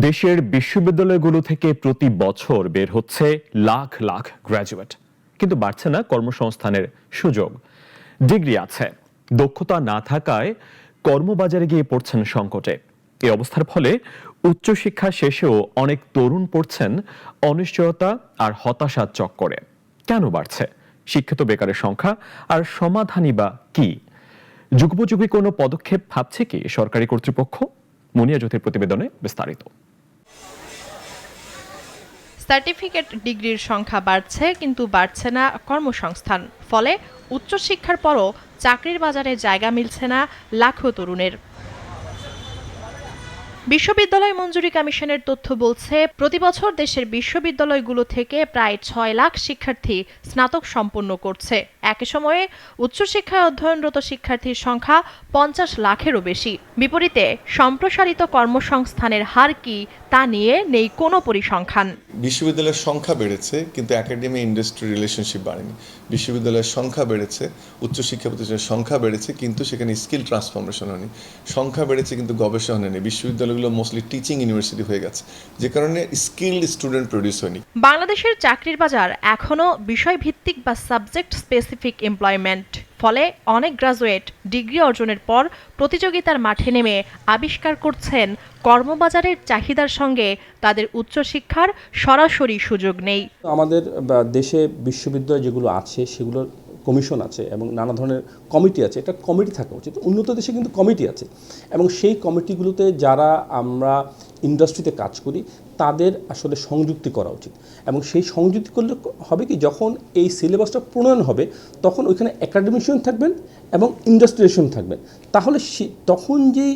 দেশের বিশ্ববিদ্যালয়গুলো থেকে প্রতি বছর বের হচ্ছে লাখ লাখ গ্র্যাজুয়েট, কিন্তু বাড়ছে না কর্মসংস্থানের সুযোগ। ডিগ্রি আছে, দক্ষতা না থাকায় কর্মবাজারে গিয়ে পড়ছেন সংকটে। এই অবস্থার ফলে উচ্চশিক্ষা শেষেও অনেক তরুণ পড়ছেন অনিশ্চয়তা আর হতাশার চক্করে। কেন বাড়ছে শিক্ষিত বেকারের সংখ্যা, আর সমাধানই বা কি? যুগোপযোগী কোনো পদক্ষেপ ভাবছে কি সরকারি কর্তৃপক্ষ? মুনিয়া জ্যোতির প্রতিবেদনে বিস্তারিত। সার্টিফিকেট ডিগ্রির সংখ্যা বাড়ছে, কিন্তু বাড়ছে না কর্মসংস্থান। ফলে উচ্চশিক্ষার পরও চাকরির বাজারে জায়গা মিলছে না লাখো তরুণের। বিশ্ববিদ্যালয় মঞ্জুরি কমিশনের তথ্য বলছে, প্রতি বছর দেশের বিশ্ববিদ্যালয়গুলো থেকে প্রায় 6 লাখ শিক্ষার্থী স্নাতক সম্পন্ন করছে। একই সময়ে উচ্চশিক্ষায় অধ্যয়নরত শিক্ষার্থীর সংখ্যা 50 লাখেরও বেশি। বিপরীতে সম্প্রসারিত কর্মসংস্থানের হার কি, তা নিয়ে নেই কোনো পরিসংখ্যান। বিশ্ববিদ্যালয়ের সংখ্যা বেড়েছে, কিন্তু একাডেমি ইন্ডাস্ট্রি রিলেশনশিপ বাড়েনি। বিশ্ববিদ্যালয়ের সংখ্যা বেড়েছে, উচ্চশিক্ষা প্রতিষ্ঠানের সংখ্যা বেড়েছে, কিন্তু সেখানে স্কিল ট্রান্সফরমেশন হয়নি। সংখ্যা বেড়েছে কিন্তু গবেষণা হয়নি। বিশ্ববিদ্যালয়গুলো মোস্টলি টিচিং ইউনিভার্সিটি হয়ে গেছে, যে কারণে স্কিল স্টুডেন্ট প্রডিউস হয়নি। বাংলাদেশের চাকরির বাজার এখনও বিষয়ভিত্তিক বা সাবজেক্ট স্পেসিফিক এমপ্লয়মেন্ট। ফলে অনেক গ্রাজুয়েট ডিগ্রি অর্জনের পর প্রতিযোগিতার মাঠে নেমে আবিষ্কার করছেন কর্মবাজারের চাহিদার সঙ্গে তাদের উচ্চশিক্ষার সরাসরি সুযোগ নেই। আমাদের দেশে বিশ্ববিদ্যালয় যেগুলো আছে সেগুলোর কমিশন আছে এবং নানা ধরনের কমিটি আছে। এটা কমিটি থাকা উচিত। উন্নত দেশে কিন্তু কমিটি আছে, এবং সেই কমিটিগুলোতে যারা আমরা ইন্ডাস্ট্রিতে কাজ করি তাদের আসলে সংযুক্তি করা উচিত। এবং সেই সংযুক্তি করলে হবে কি, যখন এই সিলেবাসটা প্রণয়ন হবে তখন ওইখানে একাডেমিশিয়ান থাকবেন এবং ইন্ডাস্ট্রিয়ালিস্ট থাকবেন। তাহলে তখন যেই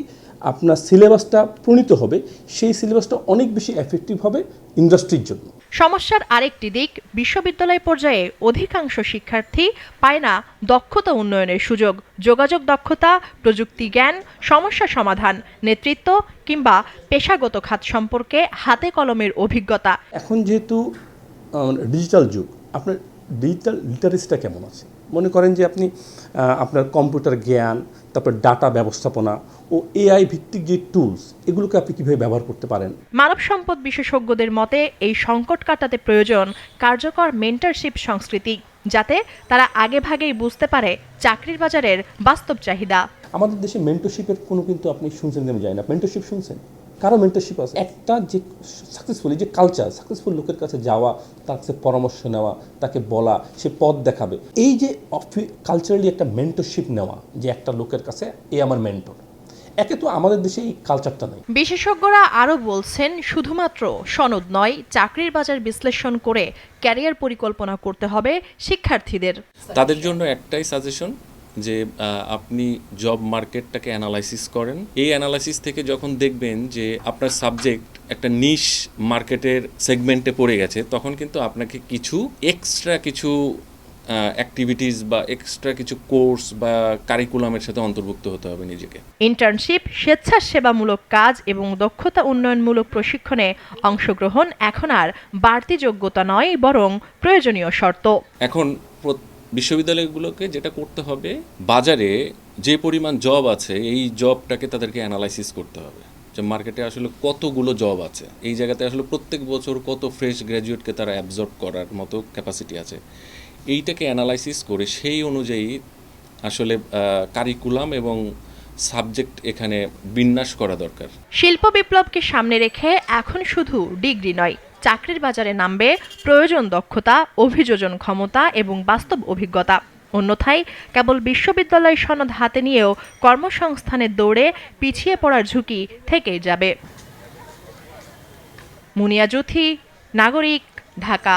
আপনার সিলেবাসটা প্রণীত হবে সেই সিলেবাসটা অনেক বেশি এফেক্টিভ হবে ইন্ডাস্ট্রির জন্য। সমস্যার আরেকটি দিক, বিশ্ববিদ্যালয় পর্যায়ে অধিকাংশ শিক্ষার্থী পায় না দক্ষতা উন্নয়নের সুযোগ। যোগাযোগ দক্ষতা, প্রযুক্তি জ্ঞান, সমস্যা সমাধান, নেতৃত্ব কিংবা পেশাগত খাত সম্পর্কে হাতে কলমের অভিজ্ঞতা। এখন যেহেতু ডিজিটাল যুগ, আপনার ডিজিটাল লিটারেসিটা কেমন আছে? মনে করেন যে আপনি আপনার কম্পিউটার জ্ঞান, তারপর ডাটা ব্যবস্থাপনা ও এআই ভিত্তিক যে টুলস, এগুলোকে আপনি কীভাবে ব্যবহার করতে পারেন। মানব সম্পদ বিশেষজ্ঞদের মতে এই সংকট কাটাতে প্রয়োজন কার্যকর মেন্টরশিপ সংস্কৃতি, যাতে তারা আগেভাগেই বুঝতে পারে চাকরির বাজারের বাস্তব চাহিদা। আমাদের দেশে মেন্টরশিপের কোনো কিন্তু আপনি শুনছেন আমি জানি না, মেন্টরশিপ শুনছেন? কারো মেন্টরশিপ আছে? একটা যে সাকসেসফুল, যে কালচার, সাকসেসফুল লোকের কাছে যাওয়া, তার কাছে পরামর্শ নেওয়া, তাকে বলা, সে পথ দেখাবে, এই যে কালচারালি একটা মেন্টরশিপ নেওয়া, যে একটা লোকের কাছে এ আমার মেন্টর, একে তো আমাদের দেশে এই কালচারটা নেই। বিশেষজ্ঞরা আরও বলছেন, শুধুমাত্র সনদ নয়, চাকরির বাজার বিশ্লেষণ করে ক্যারিয়ার পরিকল্পনা করতে হবে শিক্ষার্থীদের। তাদের জন্য একটাই সাজেশন যে আপনি জব মার্কেটটাকে অ্যানালাইসিস করেন। এই অ্যানালাইসিস থেকে যখন দেখবেন যে আপনার সাবজেক্ট একটা নিশ মার্কেটের সেগমেন্টে পড়ে গেছে, তখন কিন্তু আপনাকে এক্সট্রা কিছু অ্যাক্টিভিটিস বা এক্সট্রা কিছু কোর্স বা কারিকুলামের সাথে অন্তর্ভুক্ত হতে হবে নিজেকে। ইন্টার্নশিপ, স্বেচ্ছাসেবামূলক কাজ এবং দক্ষতা উন্নয়নমূলক প্রশিক্ষণে অংশগ্রহণ এখন আর বাড়তি যোগ্যতা নয়, বরং প্রয়োজনীয় শর্ত। এখন বিশ্ববিদ্যালয়গুলোকে যেটা করতে হবে, বাজারে যে পরিমাণ জব আছে এই জবটাকে তাদেরকে অ্যানালাইসিস করতে হবে, যে মার্কেটে আসলে কতগুলো জব আছে, এই জায়গাতে আসলে প্রত্যেক বছর কত ফ্রেশ গ্র্যাজুয়েটকে তারা অ্যাবজর্ব করার মতো ক্যাপাসিটি আছে, এইটাকে অ্যানালাইসিস করে সেই অনুযায়ী আসলে কারিকুলাম এবং সাবজেক্ট এখানে বিন্যাস করা দরকার। শিল্প বিপ্লবকে সামনে রেখে এখন শুধু ডিগ্রি নয়, চাকরির বাজারে নামবে প্রয়োজন দক্ষতা, অভিযোজন ক্ষমতা এবং বাস্তব অভিজ্ঞতা। অন্যথায় কেবল বিশ্ববিদ্যালয় সনদ হাতে নিয়েও কর্মসংস্থানের দৌড়ে পিছিয়ে পড়ার ঝুঁকি থেকেই যাবে। মুনিয়া জ্যোতি, নাগরিক, ঢাকা।